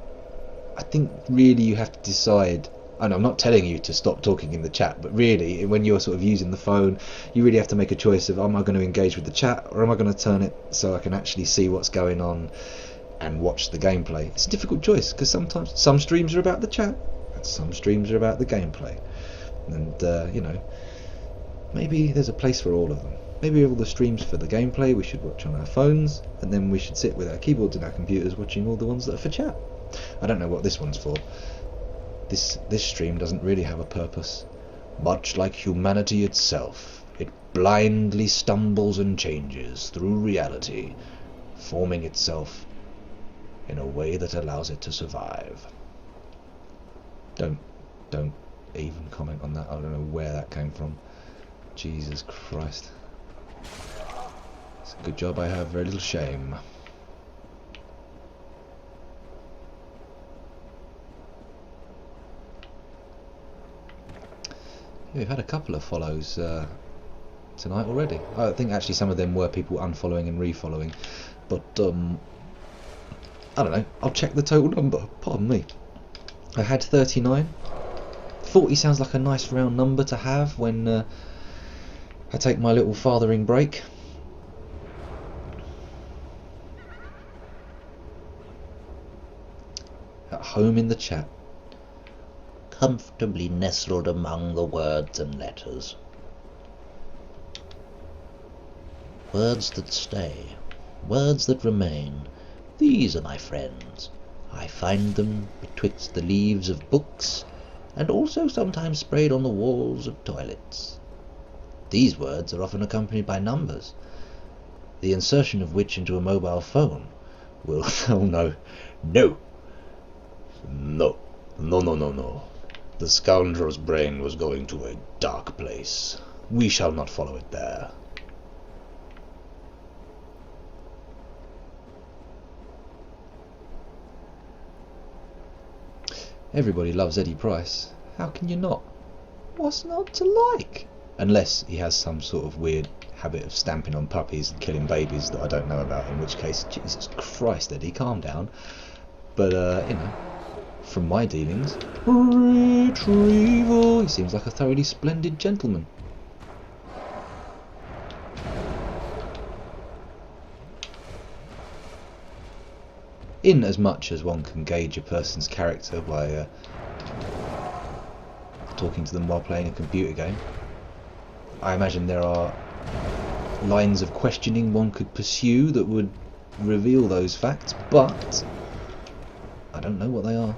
I think really you have to decide. And I'm not telling you to stop talking in the chat, but really when you're sort of using the phone, you really have to make a choice of, am I going to engage with the chat, or am I going to turn it so I can actually see what's going on and watch the gameplay. It's a difficult choice, because sometimes some streams are about the chat and some streams are about the gameplay, and you know, maybe there's a place for all of them. Maybe all the streams for the gameplay we should watch on our phones, and then we should sit with our keyboards and our computers watching all the ones that are for chat. I don't know what this one's for. This stream doesn't really have a purpose. Much like humanity itself, it blindly stumbles and changes through reality, forming itself in a way that allows it to survive. Don't even comment on that. I don't know where that came from. Jesus Christ. It's a good job I have very little shame. Yeah, we've had a couple of follows tonight already. I think actually some of them were people unfollowing and refollowing, but I don't know. I'll check the total number. Pardon me. I had 39. 40 sounds like a nice round number to have when I take my little fathering break. At home in the chat. Comfortably nestled among the words and letters. Words that stay, words that remain, these are my friends. I find them betwixt the leaves of books, and also sometimes sprayed on the walls of toilets. These words are often accompanied by numbers, the insertion of which into a mobile phone will... oh no, no, no, no, no, no, no. The scoundrel's brain was going to a dark place. We shall not follow it there. Everybody loves Eddie Price. How can you not? What's not to like? Unless he has some sort of weird habit of stamping on puppies and killing babies that I don't know about, in which case, Jesus Christ, Eddie, calm down. But, you know, from my dealings, retrieval, he seems like a thoroughly splendid gentleman. In as much as one can gauge a person's character by talking to them while playing a computer game, I imagine there are lines of questioning one could pursue that would reveal those facts, but I don't know what they are.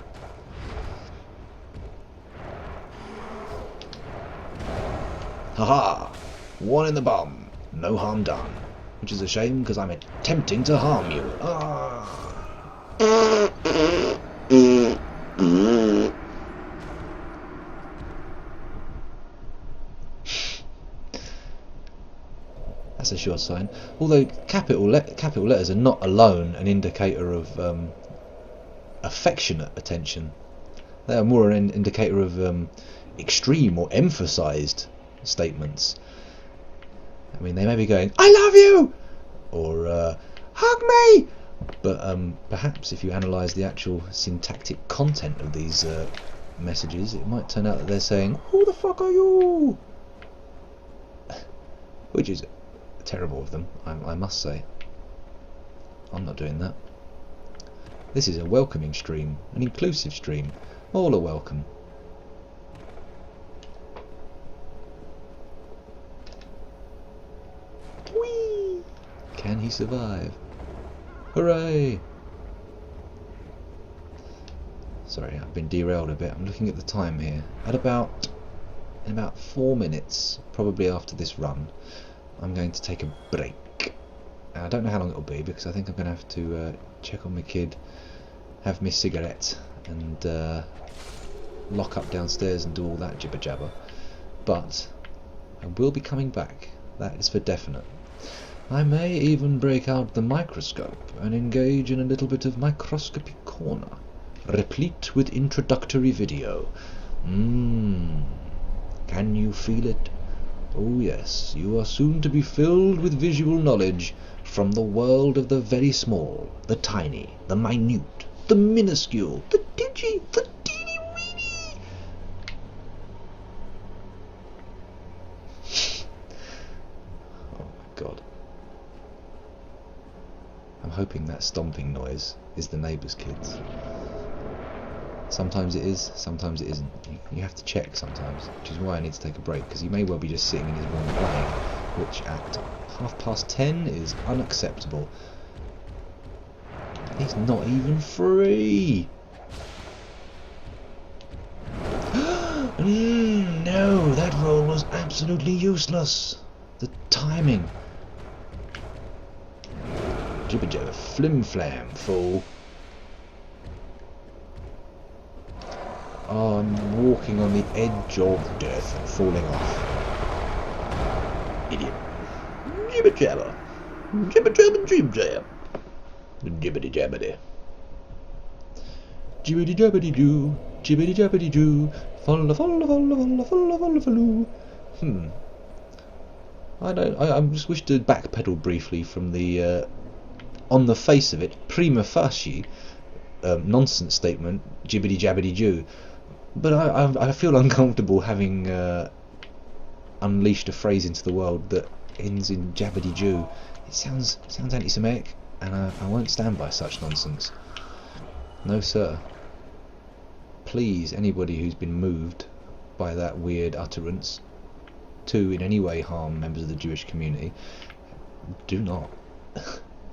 Haha! One in the bum, no harm done. Which is a shame, because I'm attempting to harm you. Ah! That's a sure sign. Although capital letters are not alone an indicator of affectionate attention. They are more an indicator of extreme or emphasized statements. I mean, they may be going, "I love you," or "hug me," But perhaps if you analyse the actual syntactic content of these messages, it might turn out that they're saying, "Who the fuck are you?" Which is terrible of them, I must say. I'm not doing that. This is a welcoming stream, an inclusive stream. All are welcome. Whee! Can he survive? Hooray! Sorry, I've been derailed a bit. I'm looking at the time here. In about 4 minutes, probably after this run, I'm going to take a break. I don't know how long it'll be, because I think I'm going to have to check on my kid, have my cigarette, and lock up downstairs and do all that jibber jabber. But I will be coming back. That is for definite. I may even break out the microscope and engage in a little bit of microscopy corner, replete with introductory video. Can you feel it? Oh yes, you are soon to be filled with visual knowledge from the world of the very small, the tiny, the minute, the minuscule, the teeny weeny. Oh my god. I'm hoping that stomping noise is the neighbour's kids. Sometimes it is, sometimes it isn't. You have to check sometimes, which is why I need to take a break, because he may well be just sitting in his room playing, which at 10:30 is unacceptable. It's not even free! No, that roll was absolutely useless. The timing. Jibber jabber, flim flam, fool. Oh, I'm walking on the edge of death and falling off. Idiot. Jibber jabber. Jibber jabber, jib jab. Jibbity jabbity. Jibbity jabbity doo. Jibbity jabbity doo. Folla folla folla folla folla folla folla. I just wish to backpedal briefly from the on the face of it, prima facie nonsense statement, jibbity jabbity Jew. But I feel uncomfortable having unleashed a phrase into the world that ends in jabbity Jew. It sounds anti-Semitic, and I won't stand by such nonsense. No sir. Please, anybody who's been moved by that weird utterance to in any way harm members of the Jewish community, do not.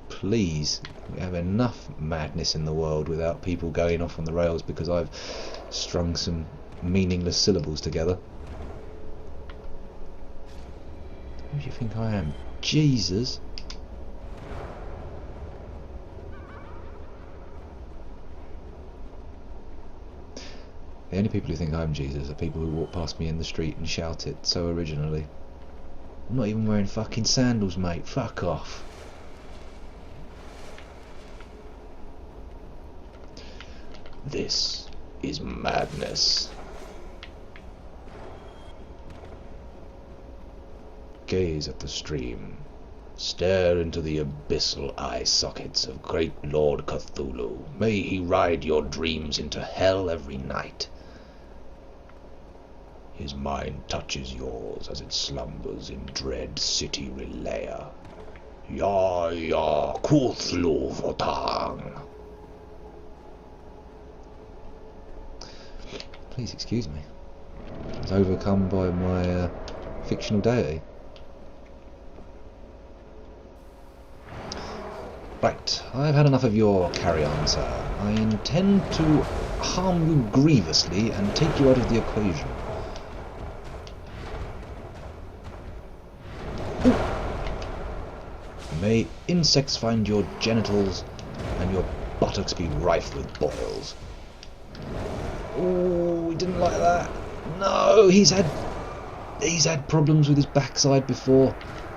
Please, we have enough madness in the world without people going off on the rails because I've strung some meaningless syllables together. Who do you think I am? Jesus! The only people who think I'm Jesus are people who walk past me in the street and shout it so originally. I'm not even wearing fucking sandals, mate. Fuck off. This is madness. Gaze at the stream. Stare into the abyssal eye sockets of great Lord Cthulhu. May he ride your dreams into hell every night. His mind touches yours as it slumbers in dread city Relaya. Ya ya Cthulhu Votang. Please excuse me. I was overcome by my fictional deity. Right, I've had enough of your carry-on, sir. I intend to harm you grievously and take you out of the equation. Ooh. May insects find your genitals and your buttocks be rife with boils. Oh, he didn't like that. No, he's had problems with his backside before.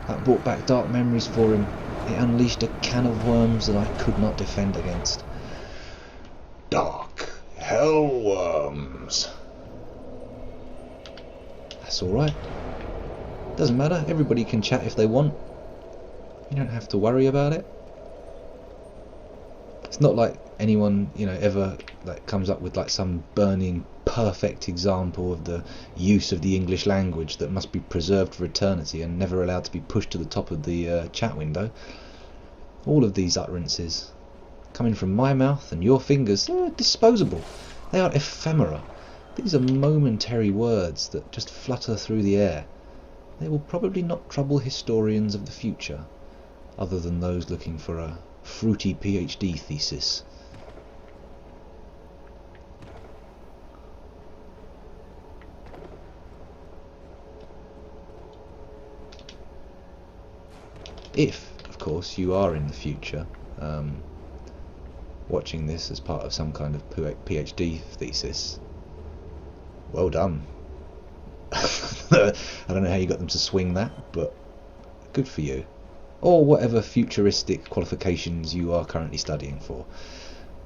That brought back dark memories for him. It unleashed a can of worms that I could not defend against. Dark hell worms. That's alright. Doesn't matter, everybody can chat if they want. You don't have to worry about it. It's not like anyone, you know, ever like comes up with like some burning perfect example of the use of the English language that must be preserved for eternity and never allowed to be pushed to the top of the chat window. All of these utterances coming from my mouth and your fingers, they're disposable. They are ephemera. These are momentary words that just flutter through the air. They will probably not trouble historians of the future, other than those looking for a fruity PhD thesis. If, of course, you are in the future watching this as part of some kind of PhD thesis, well done. I don't know how you got them to swing that, but good for you. Or whatever futuristic qualifications you are currently studying for.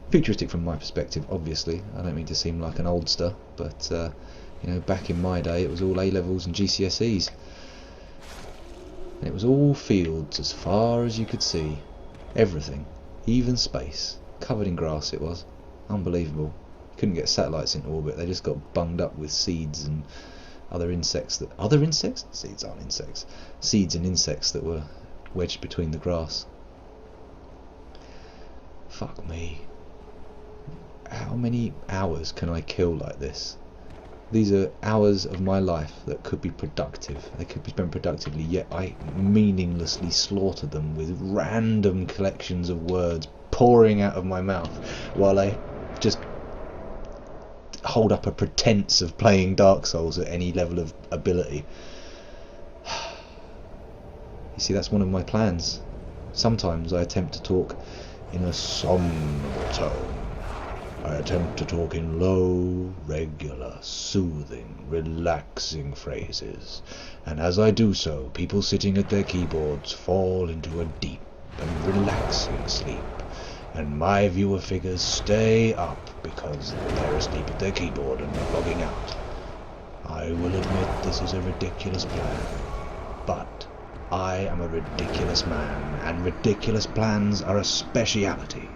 Futuristic from my perspective, obviously. I don't mean to seem like an oldster, but you know, back in my day it was all A-levels and GCSEs. And it was all fields as far as you could see. Everything, even space, covered in grass it was. Unbelievable. Couldn't get satellites into orbit, they just got bunged up with seeds and other insects that... Other insects? Seeds aren't insects. Seeds and insects that were wedged between the grass. Fuck me. How many hours can I kill like this? These are hours of my life that could be productive. They could be spent productively, yet I meaninglessly slaughter them with random collections of words pouring out of my mouth while I just hold up a pretense of playing Dark Souls at any level of ability. You see, that's one of my plans. Sometimes I attempt to talk in a sombre tone. I attempt to talk in low, regular, soothing, relaxing phrases. And as I do so, people sitting at their keyboards fall into a deep and relaxing sleep. And my viewer figures stay up because they're asleep at their keyboard and not logging out. I will admit this is a ridiculous plan, but I am a ridiculous man, and ridiculous plans are a speciality.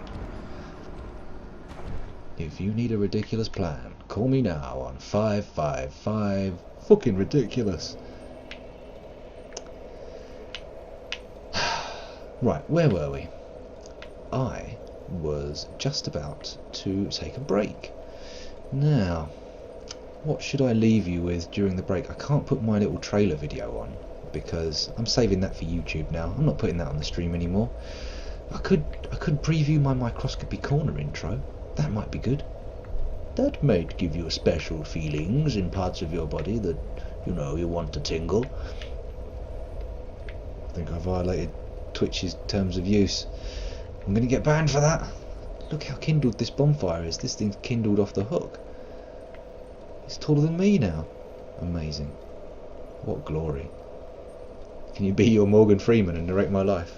If you need a ridiculous plan, call me now on 555 fucking ridiculous. Right, where were we? I was just about to take a break. Now, what should I leave you with during the break? I can't put my little trailer video on because I'm saving that for YouTube now. I'm not putting that on the stream anymore. I could preview my Microscopy Corner intro. That might be good. That might give you special feelings in parts of your body that, you know, you want to tingle. I think I violated Twitch's terms of use. I'm going to get banned for that. Look how kindled this bonfire is. This thing's kindled off the hook. It's taller than me now. Amazing. What glory. Can you be your Morgan Freeman and narrate my life?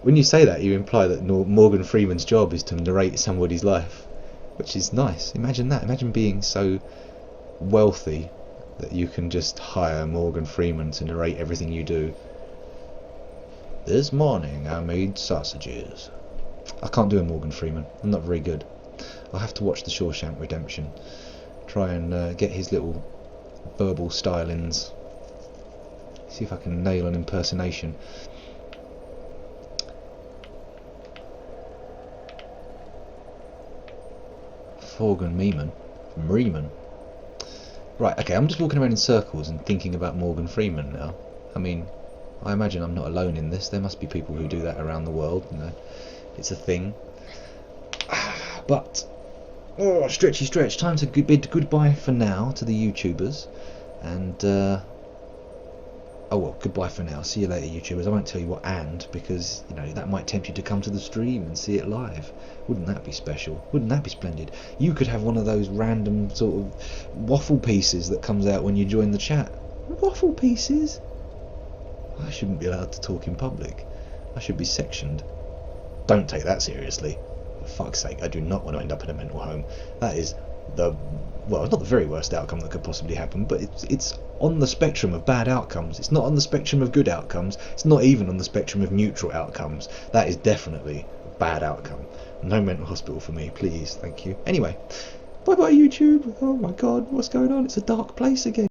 When you say that, you imply that Morgan Freeman's job is to narrate somebody's life, which is nice. Imagine that. Imagine being so wealthy that you can just hire Morgan Freeman to narrate everything you do. This morning I made sausages. I can't do a Morgan Freeman. I'm not very good. I'll have to watch The Shawshank Redemption. Try and get his little verbal stylings. See if I can nail an impersonation. Morgan Freeman. Right, okay, I'm just walking around in circles and thinking about Morgan Freeman now. I mean, I imagine I'm not alone in this. There must be people who do that around the world, you know. It's a thing. But, oh, stretchy stretch. Time to bid goodbye for now to the YouTubers. And, oh well, goodbye for now. See you later, YouTubers. I won't tell you what and, because, you know, that might tempt you to come to the stream and see it live. Wouldn't that be special? Wouldn't that be splendid? You could have one of those random sort of waffle pieces that comes out when you join the chat. Waffle pieces? I shouldn't be allowed to talk in public. I should be sectioned. Don't take that seriously. For fuck's sake, I do not want to end up in a mental home. That is the well, it's not the very worst outcome that could possibly happen, but it's on the spectrum of bad outcomes. It's not on the spectrum of good outcomes. It's not even on the spectrum of neutral outcomes. That is definitely a bad outcome. No mental hospital for me, please, thank you. Anyway, bye bye YouTube. Oh my god, what's going on? It's a dark place again.